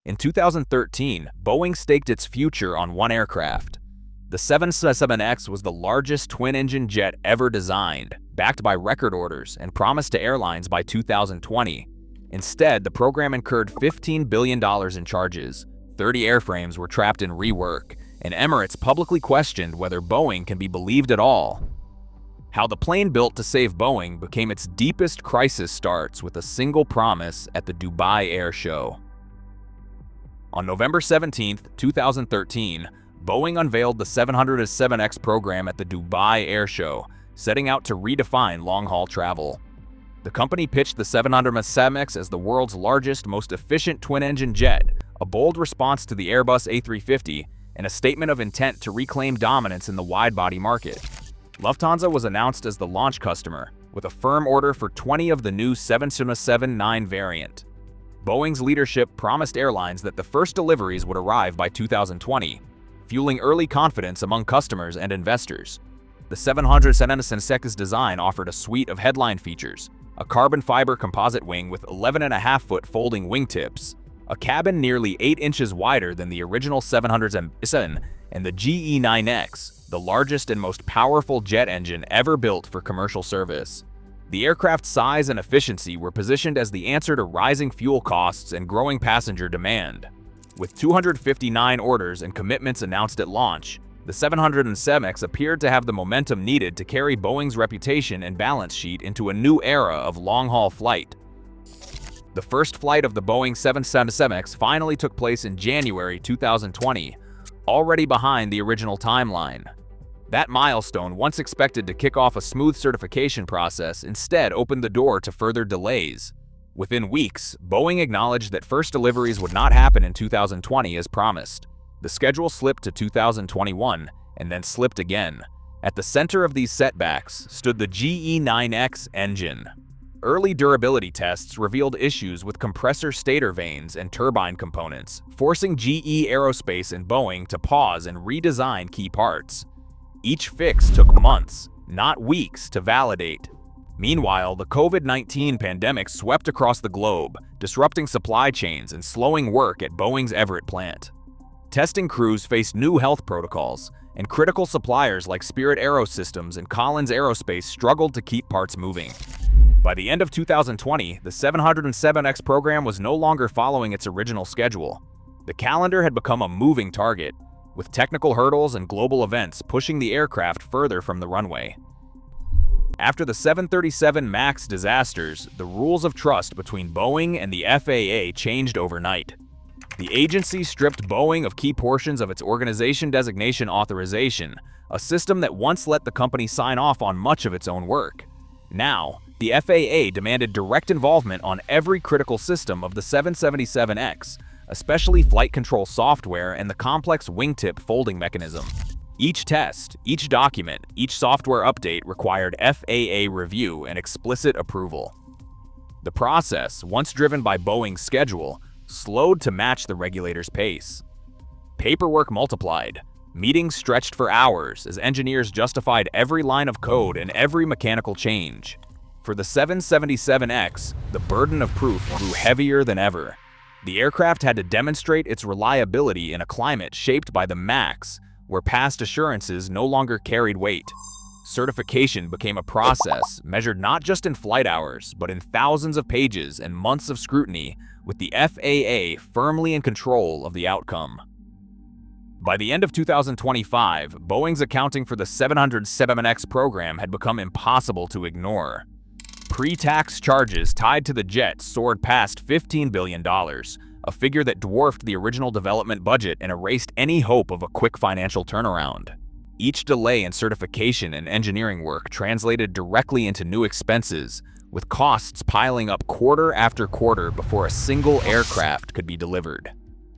In 2013, Boeing staked its future on one aircraft. The 777X was the largest twin-engine jet ever designed, backed by record orders and promised to airlines by 2020. Instead, the program incurred $15 billion in charges, 30 airframes were trapped in rework, and Emirates publicly questioned whether Boeing can be believed at all. How the plane built to save Boeing became its deepest crisis starts with a single promise at the Dubai Air Show. On November 17, 2013, Boeing unveiled the 777X program at the Dubai Air Show, setting out to redefine long-haul travel. The company pitched the 777X as the world's largest, most efficient twin-engine jet, a bold response to the Airbus A350, and a statement of intent to reclaim dominance in the wide-body market. Lufthansa was announced as the launch customer, with a firm order for 20 of the new 777-9 variant. Boeing's leadership promised airlines that the first deliveries would arrive by 2020, fueling early confidence among customers and investors. The 777X's design offered a suite of headline features: a carbon fiber composite wing with 11.5-foot folding wingtips, a cabin nearly 8 inches wider than the original 777, and the GE9X, the largest and most powerful jet engine ever built for commercial service. The aircraft's size and efficiency were positioned as the answer to rising fuel costs and growing passenger demand. With 259 orders and commitments announced at launch, the 777X appeared to have the momentum needed to carry Boeing's reputation and balance sheet into a new era of long-haul flight. The first flight of the Boeing 777X finally took place in January 2020, already behind the original timeline. That milestone, once expected to kick off a smooth certification process, instead opened the door to further delays. Within weeks, Boeing acknowledged that first deliveries would not happen in 2020 as promised. The schedule slipped to 2021, and then slipped again. At the center of these setbacks stood the GE9X engine. Early durability tests revealed issues with compressor stator vanes and turbine components, forcing GE Aerospace and Boeing to pause and redesign key parts. Each fix took months, not weeks, to validate. Meanwhile, the COVID-19 pandemic swept across the globe, disrupting supply chains and slowing work at Boeing's Everett plant. Testing crews faced new health protocols, and critical suppliers like Spirit Aerosystems and Collins Aerospace struggled to keep parts moving. By the end of 2020, the 777X program was no longer following its original schedule. The calendar had become a moving target, with technical hurdles and global events pushing the aircraft further from the runway. After the 737 MAX disasters, the rules of trust between Boeing and the FAA changed overnight. The agency stripped Boeing of key portions of its Organization Designation Authorization, a system that once let the company sign off on much of its own work. Now, the FAA demanded direct involvement on every critical system of the 777X, especially flight control software and the complex wingtip folding mechanism. Each test, each document, each software update required FAA review and explicit approval. The process, once driven by Boeing's schedule, slowed to match the regulator's pace. Paperwork multiplied. Meetings stretched for hours as engineers justified every line of code and every mechanical change. For the 777X, the burden of proof grew heavier than ever. The aircraft had to demonstrate its reliability in a climate shaped by the MAX, where past assurances no longer carried weight. Certification became a process measured not just in flight hours, but in thousands of pages and months of scrutiny, with the FAA firmly in control of the outcome. By the end of 2025, Boeing's accounting for the 777X program had become impossible to ignore. Pre-tax charges tied to the jet soared past $15 billion, a figure that dwarfed the original development budget and erased any hope of a quick financial turnaround. Each delay in certification and engineering work translated directly into new expenses, with costs piling up quarter after quarter before a single aircraft could be delivered.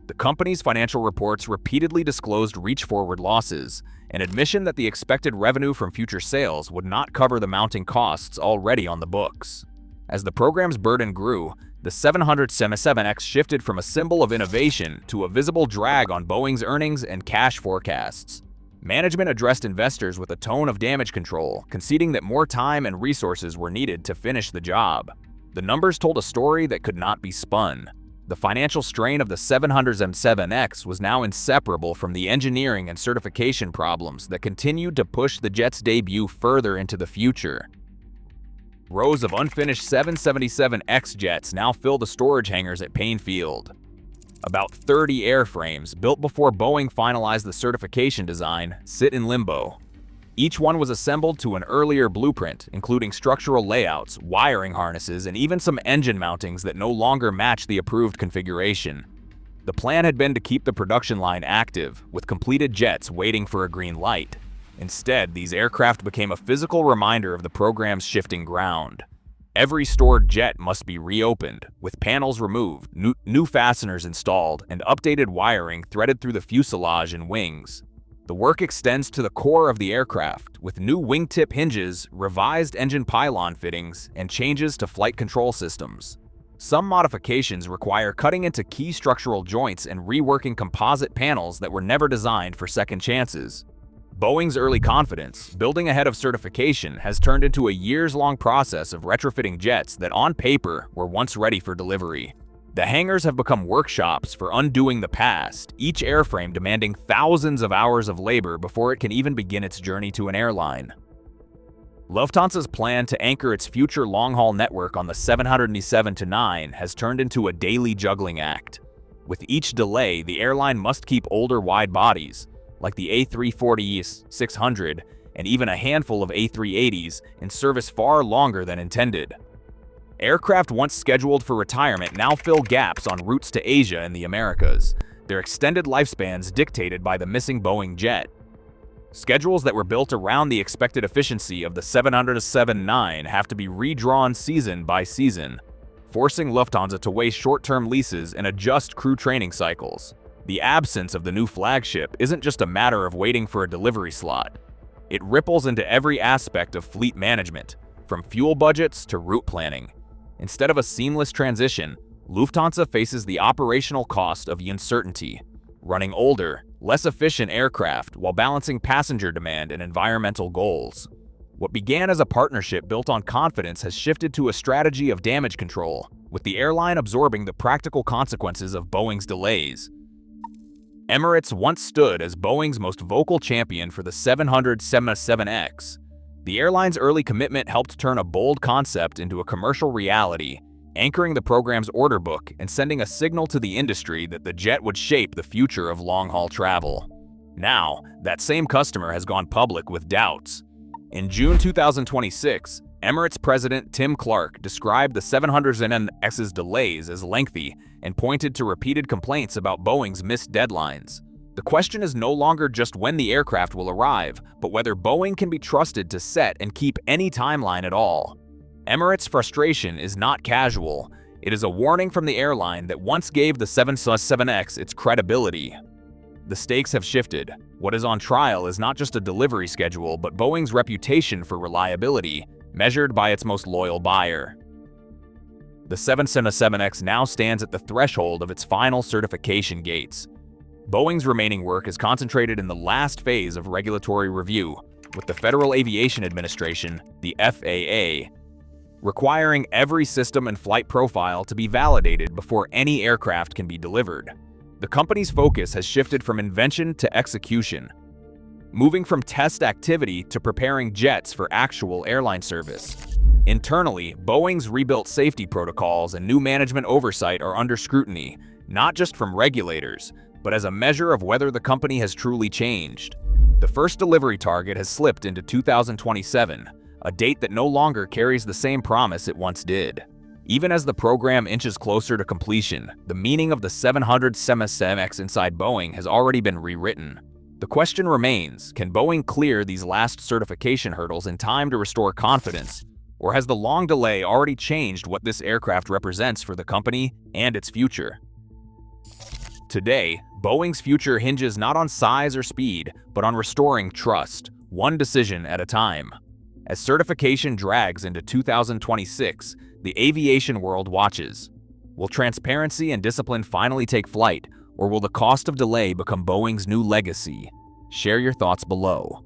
The company's financial reports repeatedly disclosed reach-forward losses, an admission that the expected revenue from future sales would not cover the mounting costs already on the books. As the program's burden grew, the 777X shifted from a symbol of innovation to a visible drag on Boeing's earnings and cash forecasts. Management addressed investors with a tone of damage control, conceding that more time and resources were needed to finish the job. The numbers told a story that could not be spun. The financial strain of the 777X was now inseparable from the engineering and certification problems that continued to push the jet's debut further into the future. Rows of unfinished 777X jets now fill the storage hangars at Payne Field. About 30 airframes, built before Boeing finalized the certification design, sit in limbo. Each one was assembled to an earlier blueprint, including structural layouts, wiring harnesses, and even some engine mountings that no longer match the approved configuration. The plan had been to keep the production line active, with completed jets waiting for a green light. Instead, these aircraft became a physical reminder of the program's shifting ground. Every stored jet must be reopened, with panels removed, new fasteners installed, and updated wiring threaded through the fuselage and wings. The work extends to the core of the aircraft, with new wingtip hinges, revised engine pylon fittings, and changes to flight control systems. Some modifications require cutting into key structural joints and reworking composite panels that were never designed for second chances. Boeing's early confidence, building ahead of certification, has turned into a years-long process of retrofitting jets that on paper were once ready for delivery. The hangars have become workshops for undoing the past, each airframe demanding thousands of hours of labor before it can even begin its journey to an airline. Lufthansa's plan to anchor its future long-haul network on the 777-9 has turned into a daily juggling act. With each delay, the airline must keep older wide bodies, like the A350-600 and even a handful of A380s, in service far longer than intended. Aircraft once scheduled for retirement now fill gaps on routes to Asia and the Americas, their extended lifespans dictated by the missing Boeing jet. Schedules that were built around the expected efficiency of the 777-9 have to be redrawn season by season, forcing Lufthansa to weigh short-term leases and adjust crew training cycles. The absence of the new flagship isn't just a matter of waiting for a delivery slot. It ripples into every aspect of fleet management, from fuel budgets to route planning. Instead of a seamless transition, Lufthansa faces the operational cost of uncertainty, running older, less efficient aircraft while balancing passenger demand and environmental goals. What began as a partnership built on confidence has shifted to a strategy of damage control, with the airline absorbing the practical consequences of Boeing's delays. Emirates once stood as Boeing's most vocal champion for the 777X. The airline's early commitment helped turn a bold concept into a commercial reality, anchoring the program's order book and sending a signal to the industry that the jet would shape the future of long-haul travel. Now, that same customer has gone public with doubts. In June 2026, Emirates President Tim Clark described the 777X's delays as lengthy and pointed to repeated complaints about Boeing's missed deadlines. The question is no longer just when the aircraft will arrive, but whether Boeing can be trusted to set and keep any timeline at all. Emirates' frustration is not casual. It is a warning from the airline that once gave the 777X its credibility. The stakes have shifted. What is on trial is not just a delivery schedule, but Boeing's reputation for reliability, measured by its most loyal buyer. The 777X now stands at the threshold of its final certification gates. Boeing's remaining work is concentrated in the last phase of regulatory review, with the Federal Aviation Administration, the FAA, requiring every system and flight profile to be validated before any aircraft can be delivered. The company's focus has shifted from invention to execution, moving from test activity to preparing jets for actual airline service. Internally, Boeing's rebuilt safety protocols and new management oversight are under scrutiny, not just from regulators, but as a measure of whether the company has truly changed. The first delivery target has slipped into 2027, a date that no longer carries the same promise it once did. Even as the program inches closer to completion, the meaning of the 777X inside Boeing has already been rewritten. The question remains, can Boeing clear these last certification hurdles in time to restore confidence, or has the long delay already changed what this aircraft represents for the company and its future? Today, Boeing's future hinges not on size or speed, but on restoring trust, one decision at a time. As certification drags into 2026, the aviation world watches. Will transparency and discipline finally take flight, or will the cost of delay become Boeing's new legacy? Share your thoughts below.